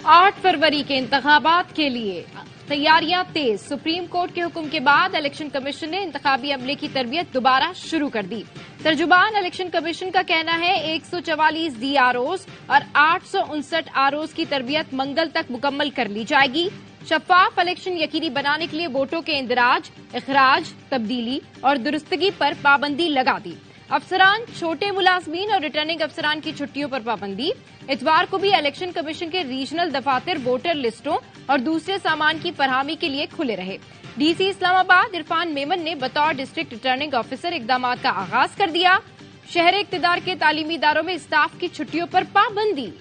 8 फरवरी के इंतखाबात के लिए तैयारियां तेज। सुप्रीम कोर्ट के हुक्म के बाद इलेक्शन कमीशन ने इंतखाबी अमले की तरबियत दोबारा शुरू कर दी। तर्जुमान इलेक्शन कमीशन का कहना है 144 DROs और 859 ROs की तरबियत मंगल तक मुकम्मल कर ली जाएगी। शफाफ इलेक्शन यकीनी बनाने के लिए वोटों के इंदराज, इखराज, तब्दीली और दुरुस्तगी पर पाबंदी लगा दी। अफसरान, छोटे मुलाजमीन और रिटर्निंग अफसरान की छुट्टियों पर पाबंदी। इतवार को भी इलेक्शन कमीशन के रीजनल दफातर वोटर लिस्टों और दूसरे सामान की फरहमी के लिए खुले रहे। DC इस्लामाबाद इरफान मेमन ने बतौर डिस्ट्रिक्ट रिटर्निंग ऑफिसर इकदाम का आगाज कर दिया। शहर इक्तदार के तालीमी इदारों में स्टाफ की छुट्टियों पर पाबंदी।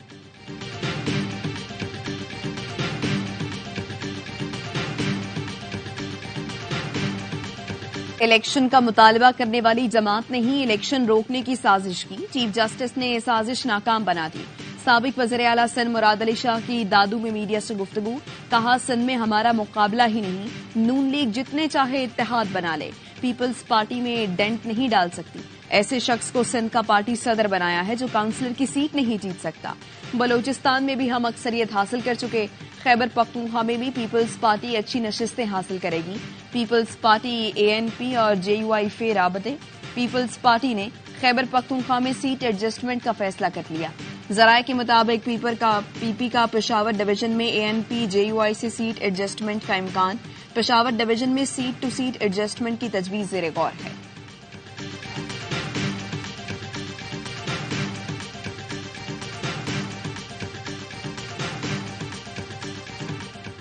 इलेक्शन का मुतालबा करने वाली जमात ने ही इलेक्शन रोकने की साजिश की। चीफ जस्टिस ने यह साजिश नाकाम बना दी। साबिक वज़ीर आला सिंध मुराद अली शाह की दादू में मीडिया से गुफ्तगू। कहा, सिंध में हमारा मुकाबला ही नहीं, नून लीग जितने चाहे इत्तेहाद बना ले, पीपल्स पार्टी में डेंट नहीं डाल सकती। ऐसे शख्स को सिंध का पार्टी सदर बनाया है जो काउंसिलर की सीट नहीं जीत सकता। बलोचिस्तान में भी हम अक्सरियत हासिल कर चुके। खैबर पख्तूनख्वा में भी पीपल्स पार्टी अच्छी नशिस्तें हासिल करेगी। पीपल्स पार्टी ANP और JUI फे राबते। पीपल्स पार्टी ने खैबर पख्तूनख्वा में सीट एडजस्टमेंट का फैसला कर लिया। जराये के मुताबिक PP का पेशावर डिवीजन में ANP JUI से सीट एडजस्टमेंट का इम्कान। पेशावर डिवीजन में सीट टू सीट एडजस्टमेंट की तजवीज ज़ेरे गौर है।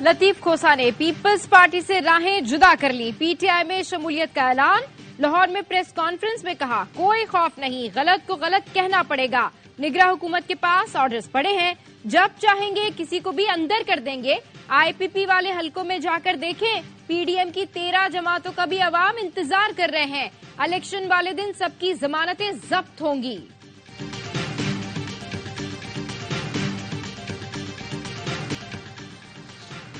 लतीफ खोसा ने पीपल्स पार्टी से राहें जुदा कर ली। PTI में शमूलियत का ऐलान। लाहौर में प्रेस कॉन्फ्रेंस में कहा, कोई खौफ नहीं, गलत को गलत कहना पड़ेगा। निगरान हुकूमत के पास ऑर्डर्स पड़े हैं, जब चाहेंगे किसी को भी अंदर कर देंगे। IPP वाले हलकों में जाकर देखें, PDM की 13 जमातों का भी अवाम इंतजार कर रहे हैं। इलेक्शन वाले दिन सबकी जमानतें जब्त होंगी।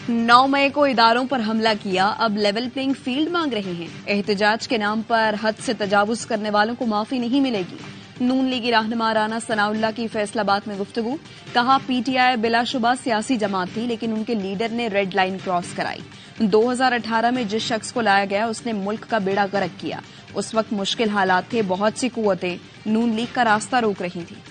9 मई को इदारों पर हमला किया, अब लेवल प्लेइंग फील्ड मांग रहे हैं। एहतजाज के नाम पर हद से तजावुज करने वालों को माफी नहीं मिलेगी। नून लीगी रहनुमा राना सनाउल्लाह की फैसलाबाद में गुफ्तगू। कहा, PTI बिलाशुबा सियासी जमात थी, लेकिन उनके लीडर ने रेड लाइन क्रॉस कराई। 2018 में जिस शख्स को लाया गया उसने मुल्क का बेड़ा गर्क किया। उस वक्त मुश्किल हालात थे, बहुत सी कुव्वतें नून लीग का रास्ता रोक रही थी।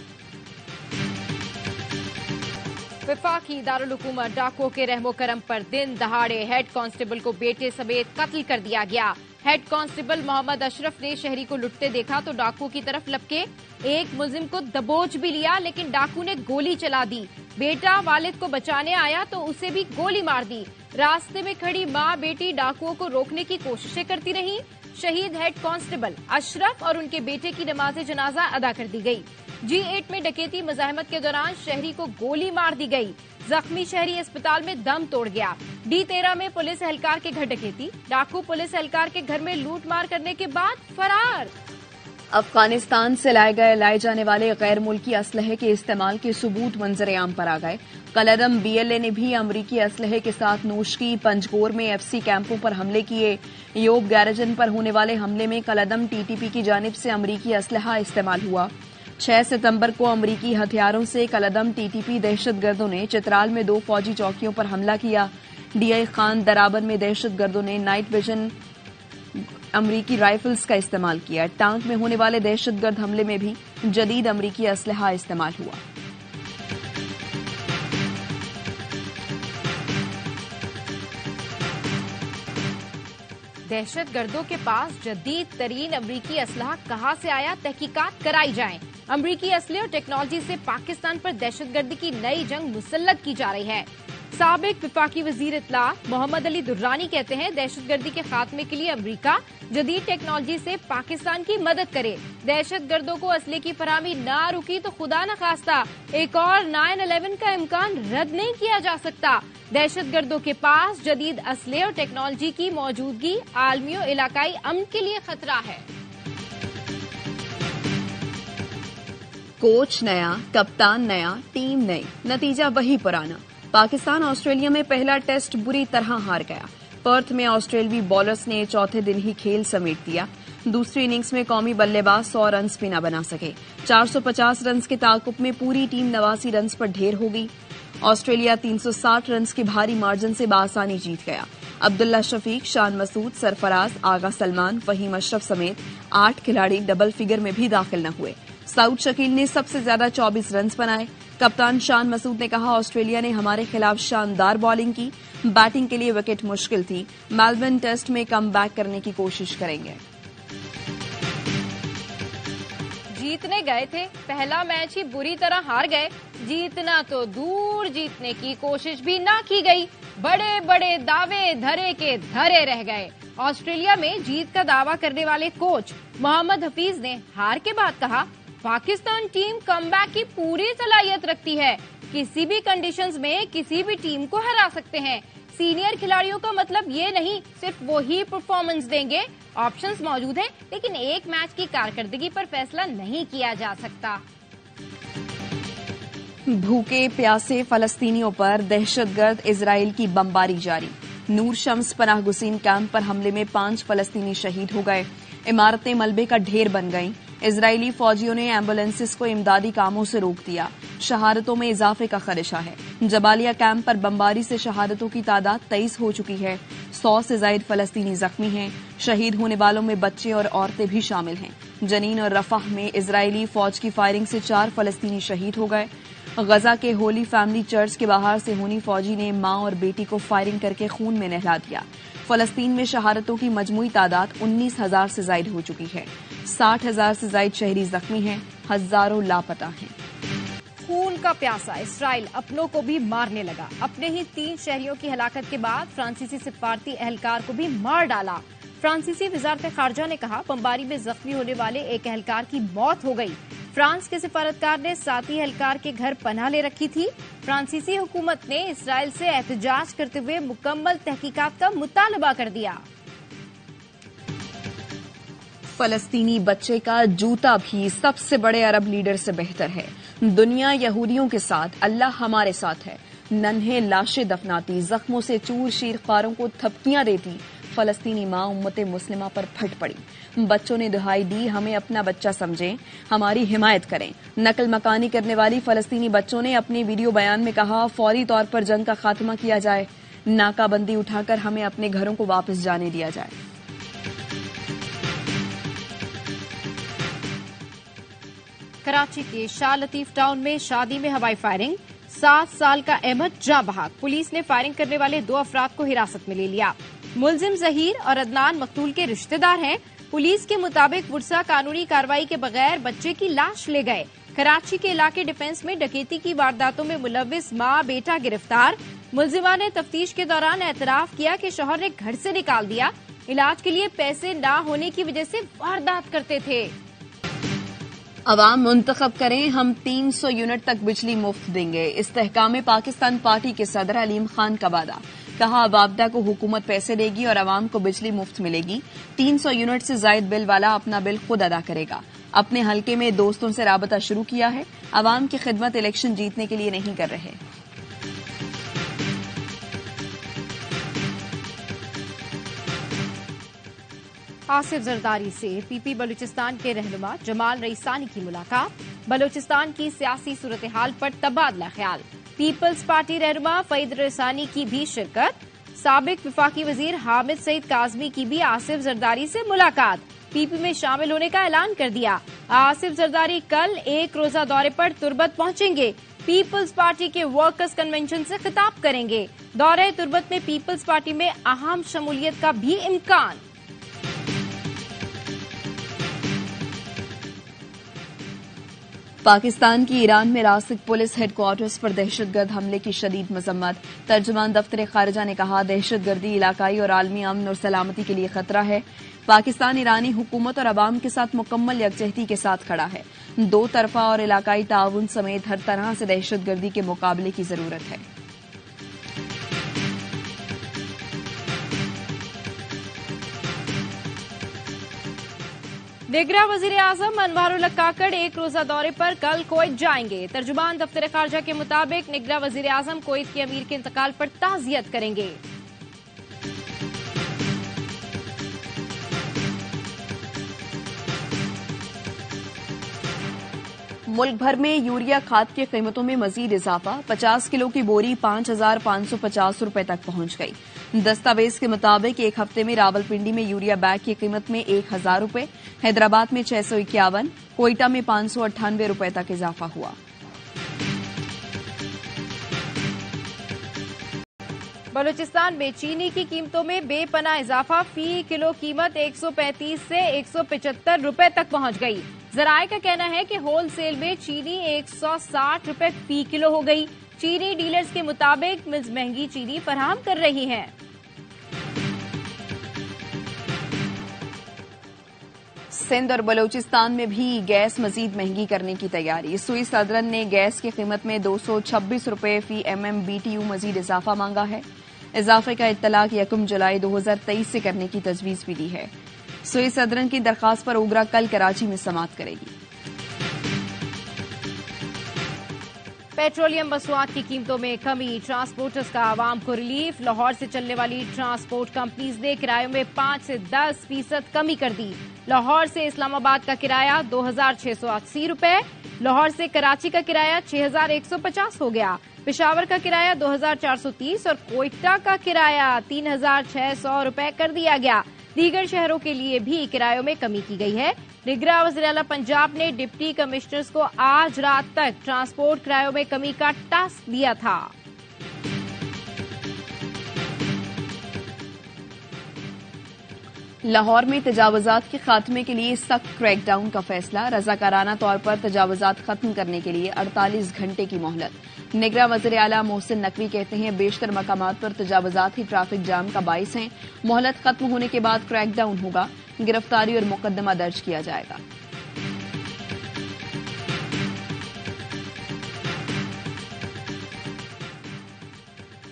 वफाकी दारुल हुकूमत डाकुओं के रहमो करम पर दिन दहाड़े हेड कांस्टेबल को बेटे समेत कत्ल कर दिया गया। हेड कांस्टेबल मोहम्मद अशरफ ने शहरी को लुटते देखा तो डाकुओं की तरफ लपके एक मुलजिम को दबोच भी लिया, लेकिन डाकू ने गोली चला दी। बेटा वालिद को बचाने आया तो उसे भी गोली मार दी। रास्ते में खड़ी मां बेटी डाकुओं को रोकने की कोशिशें करती रही। शहीद हेड कांस्टेबल अशरफ और उनके बेटे की नमाज जनाजा अदा कर दी गई। G8 में डकैती मज़ाहमत के दौरान शहरी को गोली मार दी गई। जख्मी शहरी अस्पताल में दम तोड़ गया। D13 में पुलिस एहलकार के घर डकैती। डाकू पुलिस एहलकार के घर में लूट मार करने के बाद फरार। अफगानिस्तान से लाए जाने वाले गैर मुल्की असलहे के इस्तेमाल के सबूत मंजर-ए-आम पर आ गए। कलअदम BLA ने भी अमरीकी असलहे के साथ नोश की। पंजगोर में FC कैंपों पर हमले किए। योब गैरजन पर होने वाले हमले में कलअदम TTP की जानिब से अमरीकी असलहा इस्तेमाल हुआ। 6 सितंबर को अमरीकी हथियारों से कलअदम TTP दहशतगर्दों ने चित्राल में 2 फौजी चौकियों पर हमला किया। DI खान दराबर में दहशतगर्दों ने नाइट विजन अमरीकी राइफल्स का इस्तेमाल किया। टांक में होने वाले दहशतगर्द हमले में भी जदीद अमरीकी असलहा इस्तेमाल हुआ। दहशतगर्दों के पास जदीद तरीन अमरीकी असलहा कहां से आया, तहकीकात कराई जाए। अमरीकी असले और टेक्नोलॉजी से पाकिस्तान पर दहशतगर्दी की नई जंग मुसल्लत की जा रही है। साबिक वफाकी वजीर इत्तला मोहम्मद अली दुर्रानी कहते हैं, दहशतगर्दी के खात्मे के लिए अमरीका जदीद टेक्नोलॉजी से पाकिस्तान की मदद करे। दहशतगर्दों को असले की फराहमी ना रुकी तो खुदा न खास्ता एक और 9/11 का इम्कान रद्द नहीं किया जा सकता। दहशतगर्दों के पास जदीद असले और टेक्नोलॉजी की मौजूदगी आलमी और इलाकाई अमन के लिए खतरा है। कोच नया, कप्तान नया, टीम नई, नतीजा वही पुराना। पाकिस्तान ऑस्ट्रेलिया में पहला टेस्ट बुरी तरह हार गया। पर्थ में ऑस्ट्रेलियावी बॉलर्स ने चौथे दिन ही खेल समेट दिया। दूसरी इनिंग्स में कौमी बल्लेबाज 100 रन भी न बना सके। 450 रन के ताकुब में पूरी टीम 89 रन पर ढेर हो गई। ऑस्ट्रेलिया 360 रन के भारी मार्जिन से बासानी जीत गया। अब्दुल्ला शफीक, शान मसूद, सरफराज, आगा सलमान, फहीम अशरफ समेत 8 खिलाड़ी डबल फिगर में भी दाखिल न हुए। सऊद शकील ने सबसे ज्यादा 24 रन बनाए। कप्तान शान मसूद ने कहा, ऑस्ट्रेलिया ने हमारे खिलाफ शानदार बॉलिंग की। बैटिंग के लिए विकेट मुश्किल थी। मेलबर्न टेस्ट में कमबैक करने की कोशिश करेंगे। जीतने गए थे, पहला मैच ही बुरी तरह हार गए। जीतना तो दूर, जीतने की कोशिश भी ना की गई। बड़े बड़े दावे धरे के धरे रह गए। ऑस्ट्रेलिया में जीत का दावा करने वाले कोच मोहम्मद हफीज ने हार के बाद कहा, पाकिस्तान टीम कमबैक की पूरी सलाहियत रखती है। किसी भी कंडीशंस में किसी भी टीम को हरा सकते हैं। सीनियर खिलाड़ियों का मतलब ये नहीं सिर्फ वो ही परफॉर्मेंस देंगे। ऑप्शंस मौजूद हैं, लेकिन एक मैच की कारकर्दगी पर फैसला नहीं किया जा सकता। भूखे प्यासे फलस्तीनियों पर दहशतगर्द इजराइल की बमबारी जारी। नूर शम्स पनाह गुसीन कैंप पर हमले में 5 फलस्तीनी शहीद हो गए। इमारतें मलबे का ढेर बन गईं। इजरायली फौजियों ने एम्बुलेंसेस को इमदादी कामों से रोक दिया। शहादतों में इजाफे का खदशा है। जबालिया कैंप पर बमबारी से शहादतों की तादाद 23 हो चुकी है। 100 से ज्यादा फलस्तीनी जख्मी हैं। शहीद होने वालों में बच्चे और औरतें भी शामिल हैं। जनीन और रफाह में इजरायली फौज की फायरिंग से 4 फलस्तीनी शहीद हो गए। गजा के होली फैमिली चर्च के बाहर से हुनी फौजी ने मां और बेटी को फायरिंग करके खून में नहला दिया। फलस्तीन में शहादतों की मजमूई तादाद 19,000 से ज्यादा हो चुकी है। 60,000 से ज्यादा शहरी जख्मी हैं। हजारों लापता हैं। खून का प्यासा इसराइल अपनों को भी मारने लगा। अपने ही 3 शहरियों की हलाकत के बाद फ्रांसीसी सिफारती एहलकार को भी मार डाला। फ्रांसीसी वजारत खारजा ने कहा, बमबारी में जख्मी होने वाले एक एहलकार की मौत हो गई। फ्रांस के सिफारतकार ने साथी एहलकार के घर पनाह ले रखी थी। फ्रांसीसी हुकूमत ने इसराइल से एहतजाज करते हुए मुकम्मल तहकीकात का मुतालबा कर दिया। फलस्तीनी बच्चे का जूता भी सबसे बड़े अरब लीडर से बेहतर है। दुनिया यहूदियों के साथ, अल्लाह हमारे साथ है। नन्हे लाशें दफनाती, जख्मों से चूर शीरखारों को थपकियां देती फलस्तीनी मां उम्मते मुस्लिमा पर फट पड़ी। बच्चों ने दुहाई दी, हमें अपना बच्चा समझें, हमारी हिमायत करें। नकल मकानी करने वाली फलस्तीनी बच्चों ने अपने वीडियो बयान में कहा, फौरी तौर पर जंग का खात्मा किया जाए। नाकाबंदी उठाकर हमें अपने घरों को वापस जाने दिया जाए। कराची के शाह लतीफ टाउन में शादी में हवाई फायरिंग। 7 साल का अहमद जाँ बहक। पुलिस ने फायरिंग करने वाले 2 अफराद को हिरासत में ले लिया। मुलजिम जहीर और अदनान मकतूल के रिश्तेदार हैं। पुलिस के मुताबिक वुरसा कानूनी कार्रवाई के बगैर बच्चे की लाश ले गए। कराची के इलाके डिफेंस में डकैती की वारदातों में मुलविस मां बेटा गिरफ्तार। मुलजिमा ने तफ्तीश के दौरान एतराफ किया कि शौहर ने घर से निकाल दिया। इलाज के लिए पैसे न होने की वजह से वारदात करते थे। अवाम मुंतखब करें, हम 300 यूनिट तक बिजली मुफ्त देंगे। इस्तेहकाम पाकिस्तान पार्टी के सदर अलीम खान का वादा। कहा, अबाबदा को हुकूमत पैसे देगी और अवाम को बिजली मुफ्त मिलेगी। 300 यूनिट से जायद बिल वाला अपना बिल खुद अदा करेगा। अपने हलके में दोस्तों से राबता शुरू किया है। अवाम की खिदमत इलेक्शन जीतने के लिए नहीं कर रहे। आसिफ जरदारी से पीपी बलूचिस्तान के रहनुमा जमाल रईसानी की मुलाकात। बलूचिस्तान की सियासी सूरत हाल पर तबादला ख्याल। पीपल्स पार्टी रहनुमा फईद रईसानी की भी शिरकत। साबिक वफाकी वजीर हामिद सईद काजमी की भी आसिफ जरदारी से मुलाकात। पीपी में शामिल होने का ऐलान कर दिया। आसिफ जरदारी कल 1 रोजा दौरे पर तुर्बत पहुंचेंगे। पीपल्स पार्टी के वर्कर्स कन्वेंशन से खिताब करेंगे। दौरे तुर्बत में पीपल्स पार्टी में अहम शमूलियत का भी इम्कान। पाकिस्तान की ईरान में रासिक पुलिस हेडक्वार्टर्स पर दहशतगर्द हमले की शदीद मजम्मत। तर्जुमान दफ्तर खारजा ने कहा, दहशतगर्दी इलाकाई और आलमी अमन और सलामती के लिए खतरा है। पाकिस्तान ईरानी हुकूमत और अवाम के साथ मुकम्मल यकजहती के साथ खड़ा है। 2 तरफा और इलाकाई ताउन समेत हर तरह से दहशतगर्दी के मुकाबले की जरूरत है। निगरां वजीर आजम अनवारुल हक काकड़ 1 रोजा दौरे पर कल कुवैत जाएंगे। तर्जुमान दफ्तर खारजा के मुताबिक निगरां वजीर आजम कुवैत के अमीर के इंतकाल पर ताजियत करेंगे। मुल्क भर में यूरिया खाद की कीमतों में मजीद इजाफा, 50 किलो की बोरी 5,550 रुपए तक पहुंच गई। दस्तावेज के मुताबिक एक हफ्ते में रावलपिंडी में यूरिया बैग की कीमत में 1,000 रुपए, हैदराबाद में 651, कोयटा में 598 रुपए तक इजाफा हुआ। बलूचिस्तान में चीनी की कीमतों में बेपनाह इजाफा, फी किलो कीमत 135 से 175 रुपए तक पहुंच गई। जराये का कहना है कि होलसेल में चीनी 160 रुपए फी किलो हो गई। चीनी डीलर्स के मुताबिक मिल्स महंगी चीनी फराहम कर रही हैं। सिंध और बलूचिस्तान में भी गैस मजीद महंगी करने की तैयारी। सुई सदरन ने गैस की कीमत में 226 रुपए फी MMBTU मजीद इजाफा मांगा है। इजाफे का इत्तलाक 1 जुलाई 2023 से करने की तजवीज भी दी है। सुई सदरन की दरखास्त पर ओगरा कल कराची में समाअत करेगी। पेट्रोलियम मसनूआत की कीमतों में कमी, ट्रांसपोर्टर्स का आवाम को रिलीफ। लाहौर से चलने वाली ट्रांसपोर्ट कंपनीज ने किरायों में 5 से 10% कमी कर दी। लाहौर से इस्लामाबाद का किराया 2,680 रुपए, लाहौर से कराची का किराया 6,150 हो गया, पेशावर का किराया 2,430 और कोयटा का किराया 3,600 रुपए कर दिया गया। दीगर शहरों के लिए भी किरायों में कमी की गई है। निगरान वज़ीर आला पंजाब ने डिप्टी कमिश्नर्स को आज रात तक ट्रांसपोर्ट किरायों में कमी का टास्क दिया था। लाहौर में तजावुजात के खात्मे के लिए सख्त क्रैकडाउन का फैसला, रजाकाराना तौर पर तजावुजात खत्म करने के लिए 48 घंटे की मोहलत। निगरान वज़ीर आला मोहसिन नकवी कहते हैं बेशतर मकामात पर तजावुजात ही ट्रैफिक जाम का बाइस हैं। मोहलत खत्म होने के बाद क्रैकडाउन होगा, गिरफ्तारी और मुकदमा दर्ज किया जाएगा।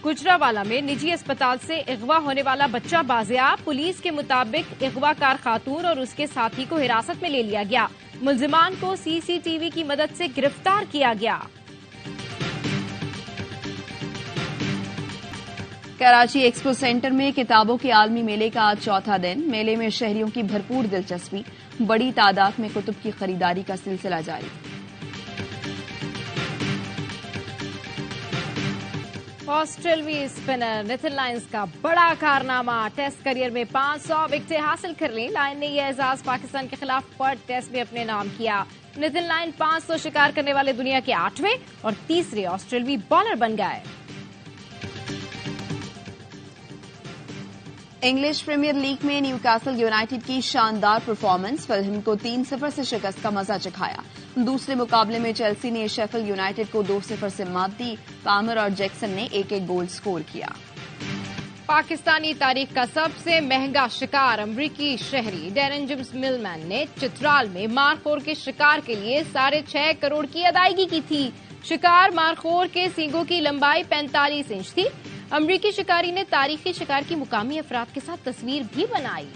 गुजरावाला में निजी अस्पताल से अगवा होने वाला बच्चा बाजियाब। पुलिस के मुताबिक अगवाकार खातून और उसके साथी को हिरासत में ले लिया गया। मुल्जिमान को CCTV की मदद से गिरफ्तार किया गया। कराची एक्सपो सेंटर में किताबों के आलमी मेले का आज चौथा दिन। मेले में शहरियों की भरपूर दिलचस्पी, बड़ी तादाद में कुतुब की खरीदारी का सिलसिला जारी। ऑस्ट्रेलवी स्पिनर नितिन लायंस का बड़ा कारनामा, टेस्ट करियर में 500 विकेटें हासिल कर ली। लायन ने यह एजाज पाकिस्तान के खिलाफ पर्थ टेस्ट में अपने नाम किया। नितिन लायन 500 शिकार करने वाले दुनिया के 8वें और तीसरे ऑस्ट्रेलवी बॉलर बन गए। इंग्लिश प्रीमियर लीग में न्यूकासल यूनाइटेड की शानदार परफॉर्मेंस, फुलहम को 3-0 से शिकस्त का मजा चखाया। दूसरे मुकाबले में चेल्सी ने शेफील्ड यूनाइटेड को 2-0 से मात दी। पामर और जैक्सन ने एक-एक गोल स्कोर किया। पाकिस्तानी तारीख का सबसे महंगा शिकार अमरीकी शहरी डेरन जेम्स मिलमैन ने चित्राल में मारखोर के शिकार के लिए 6.5 करोड़ की अदायगी की थी। शिकार मारखोर के सींगों की लंबाई 45 इंच थी। अमरीकी शिकारी ने तारीखी शिकार की मुकामी अफराद के साथ तस्वीर भी बनाई।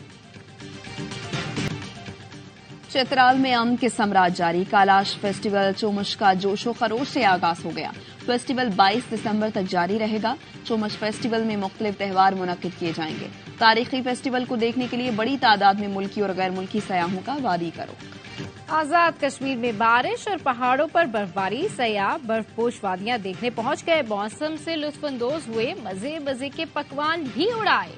चित्राल में अमन के सम्राट जारी। कैलाश फेस्टिवल चोमश का जोशो खरोश से आगाज हो गया। फेस्टिवल 22 दिसंबर तक जारी रहेगा। चोमश फेस्टिवल में मुख्तलिफ त्यौहार मुनक्किद किए जाएंगे। तारीखी फेस्टिवल को देखने के लिए बड़ी तादाद में मुल्की और गैर मुल्की सयाहों का वादी करो। आजाद कश्मीर में बारिश और पहाड़ों पर बर्फबारी, सयाह बर्फपोश वादियां देखने पहुंच गए। मौसम से लुत्फानंदोज हुए, मजे मजे के पकवान भी उड़ाए।